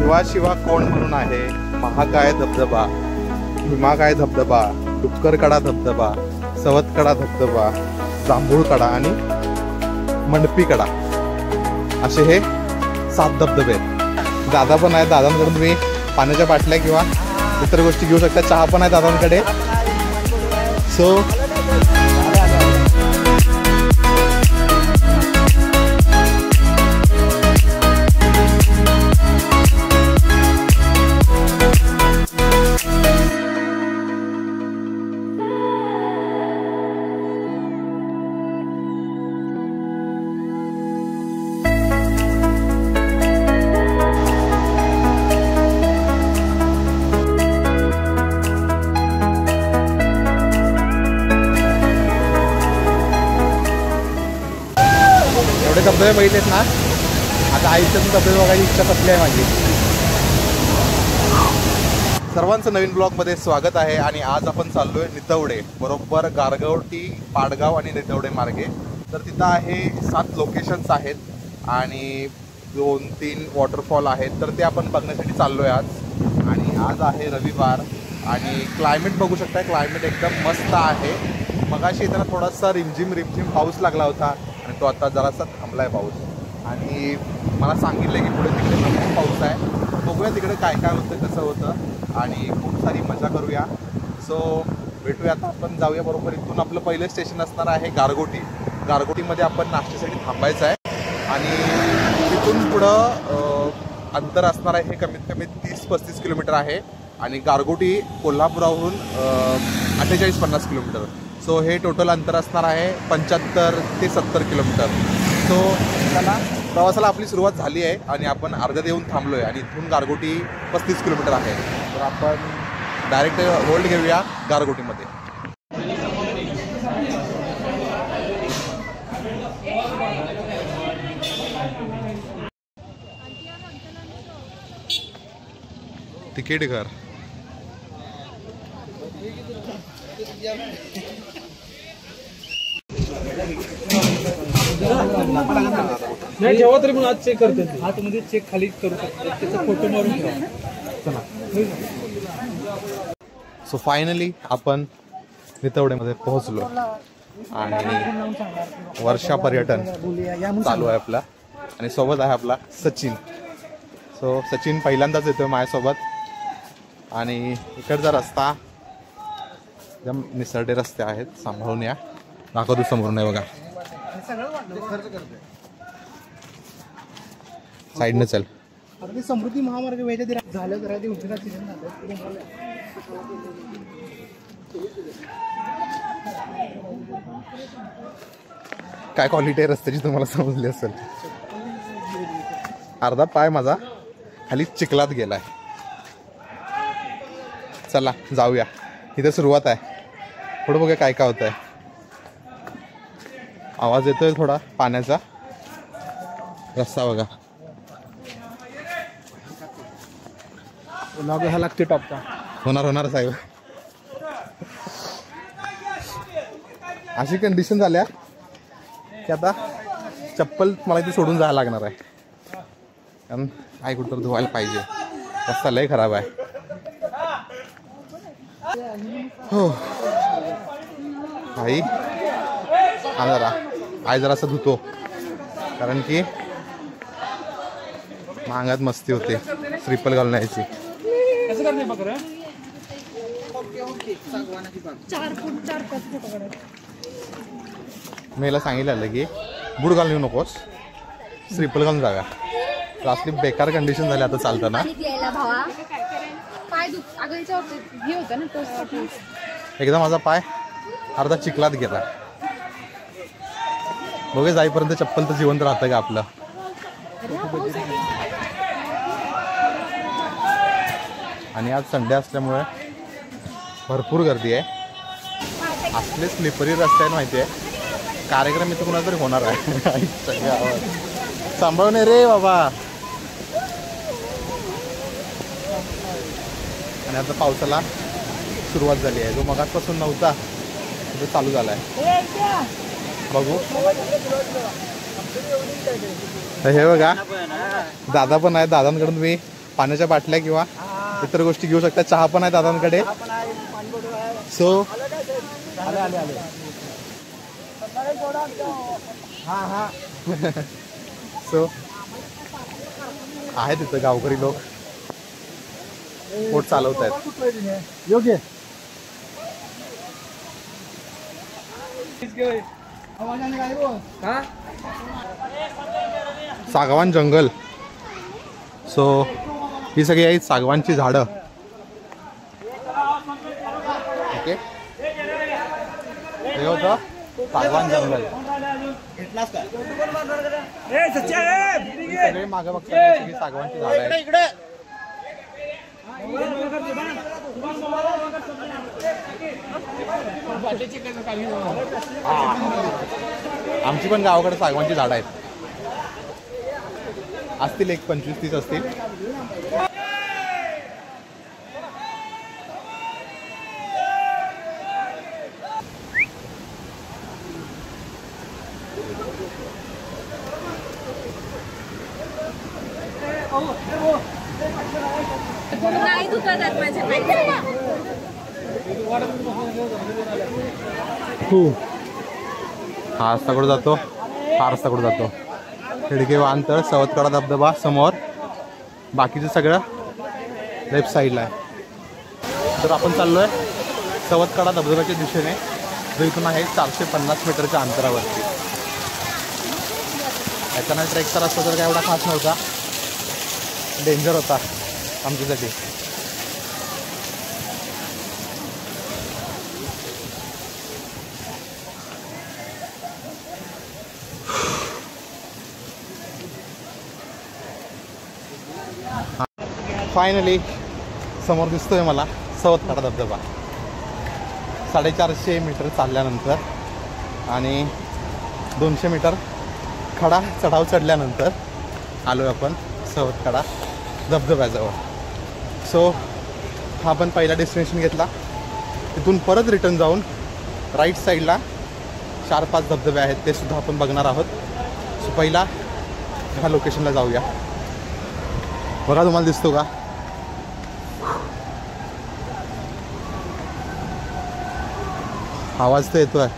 शिवा कोण म्हणून आहे, महाकाय धबधबा, भीमाकाय धबधबा, डुक्करकडा धबधबा, सवतकडा धबधबा, जांभूळकडा आणि मंडपीकडा असे हे 7 धबधबे आहेत. दादा पण आहेत, दादांकडून तुम्ही पाण्याच्या बाटल्या किंवा इतर गोष्टी घेऊ शकता. चहा पण आहे दादांकडे. सो धबधबे बघितलेत ना, आता आयुष्यातून धबधबे बघायची इच्छा कसली आहे माझी. सर्वांचं नवीन ब्लॉगमध्ये स्वागत आहे. आणि आज आपण चाललोय नितवडे, बरोबर गारगोटी, पाडगाव आणि नितवडे मार्गे. तर तिथं आहे 7 लोकेशन्स आहेत आणि 2-3 वॉटरफॉल आहेत. तर ते आपण बघण्यासाठी चाललोय आज. आणि आज आहे रविवार आणि क्लायमेट बघू शकता, क्लायमेट एकदम मस्त आहे. मगाशी येताना थोडासा रिमझिम पाऊस लागला होता आणि तो आता जरासा थांबलाय पाऊस. आणि मला सांगितलं की पुढे तिकडे भरपूर पाऊस आहे. बघूया तिकडे काय काय होतं, कसं होतं आणि खूप सारी मजा करूया. सो भेटूया आता. आपण जाऊया. बरोबर इथून आपलं पहिलं स्टेशन असणार आहे गारगोटी. गारगोटीमध्ये आपण नाश्त्यासाठी थांबायचं आहे आणि तिथून पुढं अंतर असणार आहे हे कमीत कमी 30-35 किलोमीटर आहे. आणि गारगोटी कोल्हापुरावरून 48-50 किलोमीटर. सो हे टोटल अंतर असणार आहे 75 ते 70 किलोमीटर. सो त्याला प्रवासाला आपली सुरुवात झाली आहे आणि आपण अर्ध्यात येऊन थांबलो आहे. आणि इथून गारगोटी 35 किलोमीटर आहे. तर आपण डायरेक्ट होल्ड घेऊया गारगोटीमध्ये. तिकीट घर नाही जेव्हा तरी मला आज चेक करते, आतमध्ये चेक खाली करू शकतो, त्याचा फोटो मारून चला. सो फायनली आपण नितवडेमध्ये पोहोचलो आणि वर्षा पर्यटन चालू आहे आपला. आणि सोबत आहे आपला सचिन. सो सचिन पहिल्यांदाच येतोय माझ्यासोबत. आणि इकडचा रस्ता एकदम निसरडे रस्ते आहेत, सांभाळून या. दाखवतो समोरून आहे बघा, साईडनं चल. समृद्धी महामार्ग झालं काय क्वालिटी आहे रस्त्याची तुम्हाला समजली असेल. अर्धा पाय माझा खाली चिखलात गेलाय. चला जाऊया, इथं सुरुवात आहे. पुढे बघूया काय काय होत आहे. आवाज येतोय थोडा पाण्याचा. रस्ता बघा, लागते टॉपचा. होणार साहेब. अशी कंडिशन झाल्या की आता चप्पल मला इथे सोडून जायला लागणार आहे, कारण आई कुठं धुवायला पाहिजे. रस्ता लय खराब आहे. हो आई आई जरा असं धुतो, कारण की मांगात मस्ती होते श्रीफल घालण्याची. मीला सांगितलं की बूट घालून येऊ नकोस, श्रीफल घालून जाव्या. तर असली बेकार कंडिशन झाली आता चालताना. एकदा माझा पाय अर्धा चिखलात गेला. बघे जाईपर्यंत चप्पल तर जिवंत राहतं का आपलं. आणि आज संडे असल्यामुळे भरपूर गर्दी आहे. असले स्लिपरी रस्ते आहेत माहिती आहे. कार्यक्रम इथं कुणाला तरी होणार आहे. सांभाळून रे बाबा. आणि आता पावसाला सुरुवात झाली आहे. जो मगाचपासून नव्हता तो चालू झाला आहे. बघू हे बघा, दादा पण आहे. दादांकडून तुम्ही पाण्याच्या बाटल्या किंवा इतर गोष्टी घेऊ शकता. चहा पण आहे दादांकडे. सो सो आहे तिथं गावकरी लोक बोट चालवत आहेत. योग्य सागवान जंगल. सो ही सगळी आहेत सागवानची झाडं. ओके हे होतं सागवान जंगल. सगळे मागं बघता सगळी सागवानची झाडं आहेत. आमची पण गावाकडे सागवानची झाडं आहेत. असतील एक 25-30 असतील. नाही दुकानात माझे हा रस्ता कुठं जातो. हा रस्ता कुठं जातो. खिडके वाहनतळ सवतकडा धबधबा समोर. बाकीचं सगळं लेफ्ट साईडला आहे. तर आपण चाललोय सवतकडा धबधब्याच्या दिशेने, जो इथून आहे 450 मीटरच्या अंतरावरती. याच्यानं ट्रेक तर असतो तर काय एवढा खास नव्हता. डेंजर होता आमच्यासाठी. फायनली समोर दिसतोय मला सवतकडा धबधबा. 450 मीटर चालल्यानंतर आणि 200 मीटर खडा चढाव चढल्यानंतर आलोय आपण सवतकडा धबधब्याजवळ. सो हा आपण पहिला डेस्टिनेशन घेतला. तिथून परत रिटर्न जाऊन राईट साईडला 4-5 धबधबे आहेत, ते सुद्धा आपण बघणार आहोत. सो पहिला ह्या लोकेशनला जाऊया. बघा तुम्हाला दिसतो का. आवाज तर येतोय.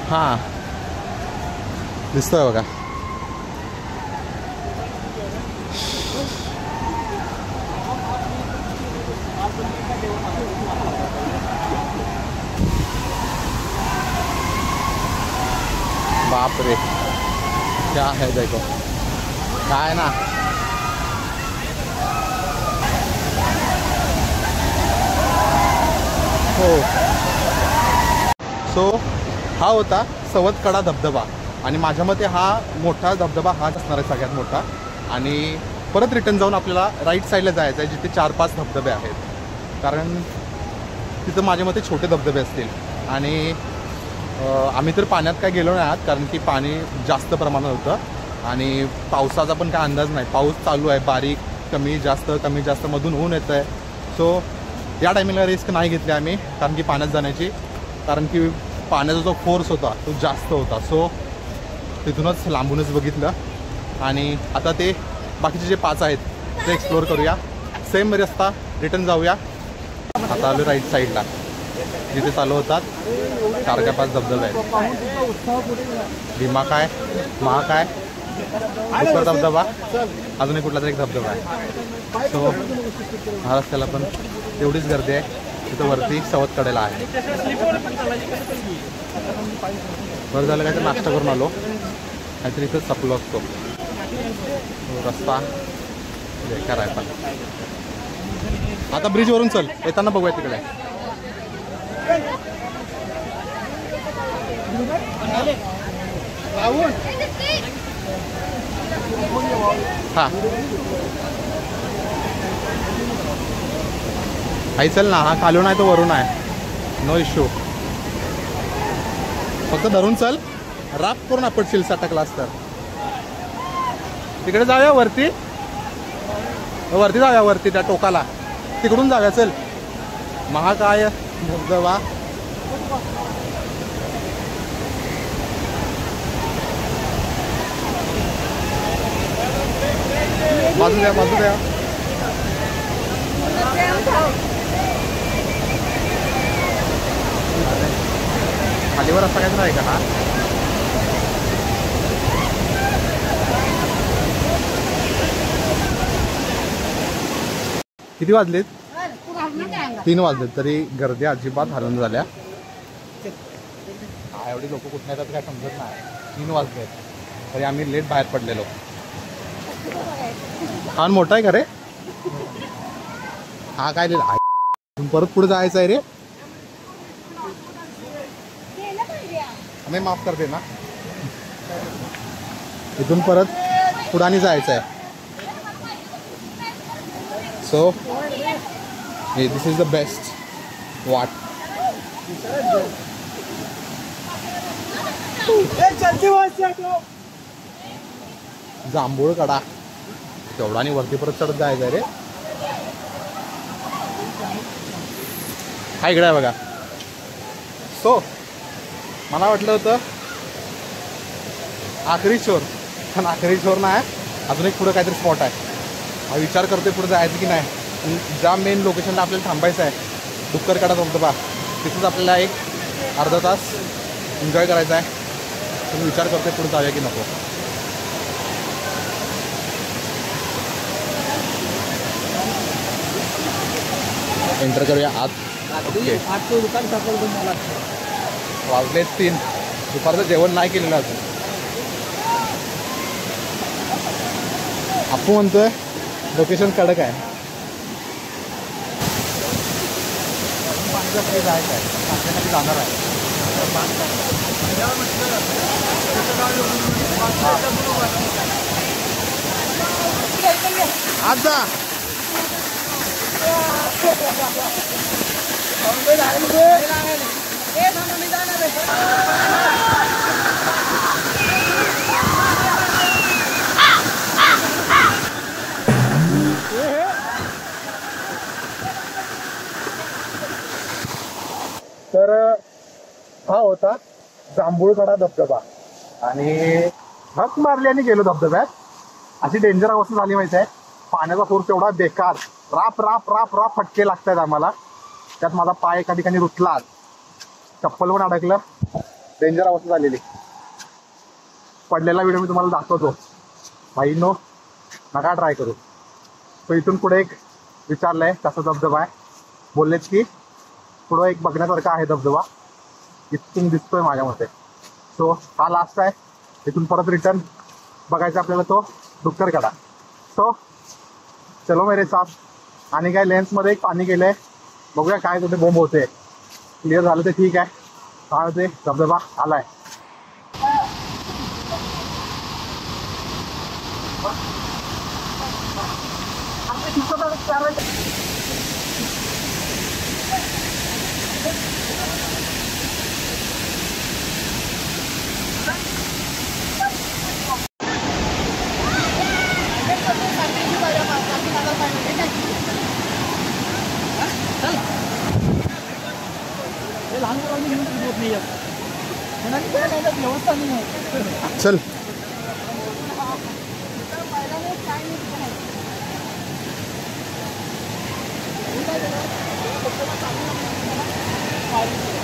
हा दिसतोय बघा. बाप रे क्या है देखो. काय ना हो. सो हा होता सवतकडा धबधबा आणि माझ्या मते हा मोठा धबधबा हाच असणार आहे सगळ्यात मोठा. आणि परत रिटर्न जाऊन आपल्याला राईट साईडला जायचं आहे, जिथे 4-5 धबधबे आहेत. कारण तिथं माझ्या मते छोटे धबधबे असतील. आणि आम्ही तर पाण्यात काय गेलो नाही आहात, कारण की पाणी जास्त प्रमाणात होतं आणि पावसाचा पण काय अंदाज नाही. पाऊस चालू आहे बारीक, कमी जास्त मधून ऊन येतं आहे. सो या टायमिंगला रिस्क नाही घेतली आम्ही, कारण की पाण्यात जाण्याची. कारण की पाण्याचा जो फोर्स होता तो जास्त होता. सो तिथूनच लांबूनच बघितलं. आणि आता ते बाकीचे जे 5 आहेत ते एक्सप्लोअर करूया. सेम रस्ता रिटर्न जाऊया. आता आलो राईट साईडला, जिथे चालू होतात 4-5 धबधबे आहेत. भीमा काय, महाकाय, दुसरा धबधबा, अजून एक कुठला तरी एक धबधबा आहे. सो महाराष्ट्राला पण एवढीच गर्दी आहे. तिथं वरती सवतकडेला आहे. बरं झालं काय तर नाश्ता करून आलो, काहीतरी इथं चपलो असतो. रस्ता बेकार आहे. पण आता ब्रिजवरून चल, येताना बघूया तिकडे. हा आई चल ना. हा खालून आहे तो वरून आहे, नो इश्यू. फक्त धरून चल, राप करून आपटशील सटकलास तर. तिकडे जाऊया वरती, वरती जाऊया, वरती त्या टोकाला तिकडून जाऊया. चल महाकाय धबधबा. बाजू द्या बाजू द्या. खालीवर असं काहीच नाही का हा. किती वाजलेत? 3 वाजलेत तरी गर्दी अजिबात हरण झाल्या. एवढी लोक कुठे येतात काय समजत नाही. 3 वाजले तरी आम्ही लेट बाहेर पडलेलो. हा मोठा आहे का रे? हा काय लिहिलं परत पुढे जायचं आहे रे. आम्ही माफ करते ना. इथून परत पुढानी जायचं आहे. So this is the best वाट. जांभूळ कडा तेवढा आणि वरती परत चढत जायचं आहे रे. हा इकडे आहे बघा. सो मला वाटलं होतं आखरी शोर, पण आखरी शोर नाही. अजून एक पुढं काहीतरी स्पॉट आहे. हा विचार करतोय पुढे जायचं की नाही. ज्या मेन लोकेशनला आपल्याला थांबायचं आहे डुक्करकडा धबधबा, तिथंच आपल्याला एक अर्धा तास एन्जॉय करायचा आहे. तुम्ही विचार करतोय पुढे जाऊया की नको. एंटर करूया आत. ओके. वाजले 3. दुपारचं जेवण नाही केलेलं अजून. आपू म्हणतोय लोकेशन कडक आहे. जायचं आहे पाण्याखाली जाणार आहे. आज जा. तर हा होता जांभूळकडा धबधबा आणि हक मारल्याने गेलो धबधब्यात. अशी डेंजर अवस्था झाली माहिती आहे. पाण्याचा फोर्स एवढा बेकार. राप राप राप राप फटके लागतात आम्हाला. त्यात माझा पाय एका ठिकाणी रुतला. चप्पल पण अडकलं. डेंजर अवस्था झालेली. पडलेला व्हिडिओ मी तुम्हाला दाखवतो. भाईनो नका ट्राय करू. तो इथून पुढे एक विचारलंय कसा धबधबा आहे. बोललेत की पुढं एक बघण्यासारखा आहे धबधबा. इथून दिसतोय माझ्या मते. सो हा लास्ट आहे. इथून परत रिटर्न बघायचा आपल्याला तो डुक्करकडा. सो चलो मेरे साथ. आणि काय लेन्समध्ये एक पाणी केलंय. बघूया काय कुठे बोंब होते. क्लिअर झालं तर ठीक आहे. काय होते धबधबा आलाय. चल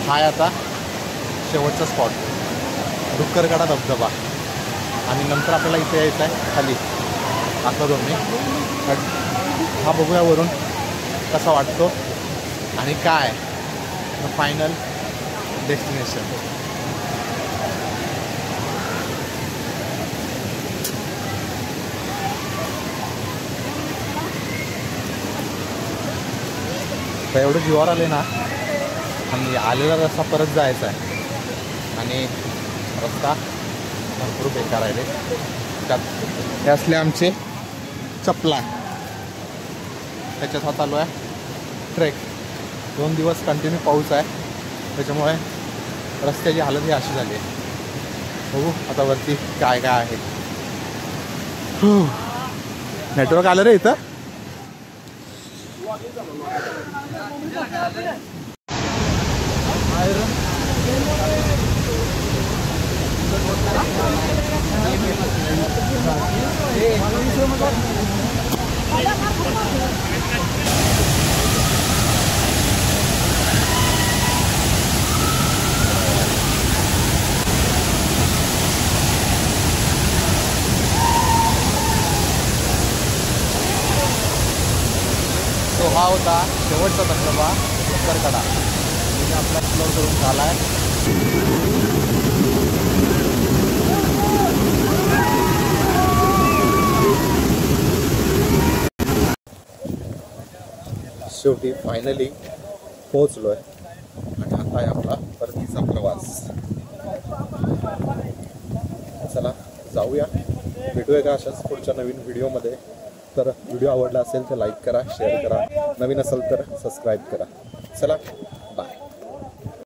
हाय आता शेवटचा स्पॉट डुक्करकडा धबधबा. आणि नंतर आपल्याला इथे यायचं आहे खाली. आता दोन्ही हा बघूया वरून कसा वाटतो आणि काय फायनल डेस्टिनेशन. तर एवढं जीवावर आले ना. आणि आलेला रस्ता परत जायचा आहे आणि रस्ता भरपूर बेकार आहे रे. त्यात हे असले आमचे चपला. त्याच्यात हा चालू आहे ट्रेक. 2 दिवस कंटिन्यू पाऊस आहे. त्याच्यामुळे रस्त्याची हालत ही अशी झाली आहे. बघू आता वरती काय काय आहे. नेटवर्क आलं रे इथं. होता शेवटचा धबधबा उत्तरकडा. तिने आपला एक्सप्लोर करून झाला आहे. शेवटी फायनली पोहोचलो आहे आणि आता आहे आपला परतीचा प्रवास. चला जाऊया, भेटूया का अशाच पुढच्या नवीन व्हिडिओमध्ये. तर व्हिडिओ आवडला असेल तर लाईक करा, शेअर करा, नवीन असेल तर सबस्क्राईब करा. चला.